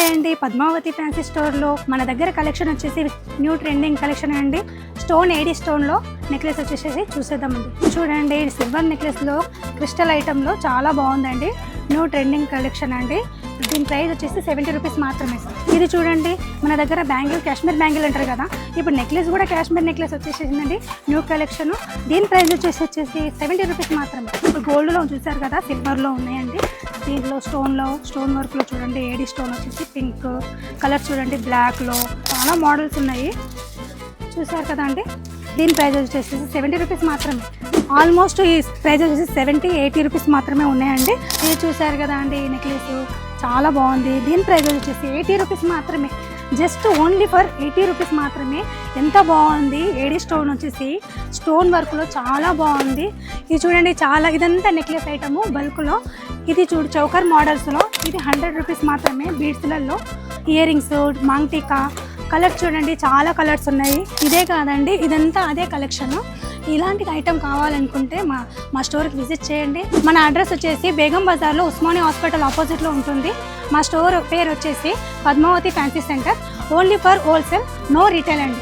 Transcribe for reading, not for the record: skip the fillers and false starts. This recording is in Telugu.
హాయ్ అండి, పద్మావతి ఫ్యాన్సీ స్టోర్లో మన దగ్గర కలెక్షన్ వచ్చేసి న్యూ ట్రెండింగ్ కలెక్షన్ అండి. స్టోన్ ఏడి స్టోన్లో నెక్లెస్ వచ్చేసి చూసేద్దామండి. చూడండి, సిల్వర్ నెక్లెస్లో క్రిస్టల్ ఐటెంలో చాలా బాగుందండి. న్యూ ట్రెండింగ్ కలెక్షన్ అండి. దీని ప్రైస్ వచ్చేసి 70 రూపీస్ మాత్రమే. ఇది చూడండి, మన దగ్గర బ్యాంగిల్ కాశ్మీర్ బ్యాంగిల్ అంటారు కదా, ఇప్పుడు నెక్లెస్ కూడా కాశ్మీర్ నెక్లెస్ వచ్చేసిందండి. New collection. దీని ప్రైస్ వచ్చేసి 70 రూపీస్ మాత్రమే. ఇప్పుడు గోల్డ్లో చూసారు కదా, సిల్వర్లో ఉన్నాయండి. దీంట్లో స్టోన్ వర్క్లో చూడండి, ఏడి స్టోన్ వచ్చేసి పింక్ కలర్, చూడండి బ్లాక్లో చాలా మోడల్స్ ఉన్నాయి. చూసారు కదా అండి. దీని ప్రైస్ వచ్చేసి 70 రూపీస్ మాత్రమే. ఆల్మోస్ట్ ఈ ప్రైస్ వచ్చేసి 70-80 రూపీస్ మాత్రమే ఉన్నాయండి. ఇది చూసారు కదా అండి, ఈ నెక్లెస్ చాలా బాగుంది. దీని ప్రైస్ వచ్చేసి 80 రూపీస్ మాత్రమే. జస్ట్ ఓన్లీ ఫర్ 80 రూపీస్ మాత్రమే. ఎంత బాగుంది. ఏడి స్టోన్ వచ్చేసి స్టోన్ వర్క్లో చాలా బాగుంది. ఇది చూడండి, చాలా ఇదంతా నెక్లెస్ ఐటము బల్క్లో. ఇది చూడు చౌకర్ మోడల్స్లో. ఇది 100 రూపీస్ మాత్రమే. బీడ్స్లలో ఇయర్ రింగ్స్, మాంగ్టికా కలర్ చూడండి, చాలా కలర్స్ ఉన్నాయి. ఇదే కాదండి, ఇదంతా అదే కలెక్షన్. ఇలాంటి ఐటెం కావాలనుకుంటే మా స్టోర్కి విజిట్ చేయండి. మన అడ్రస్ వచ్చేసి బేగం బజార్లో ఉస్మానియా హాస్పిటల్ ఆపోజిట్లో ఉంటుంది. మా స్టోర్ పేరు వచ్చేసి Padmavati fancy centre. Only for wholesale, no retail అండి.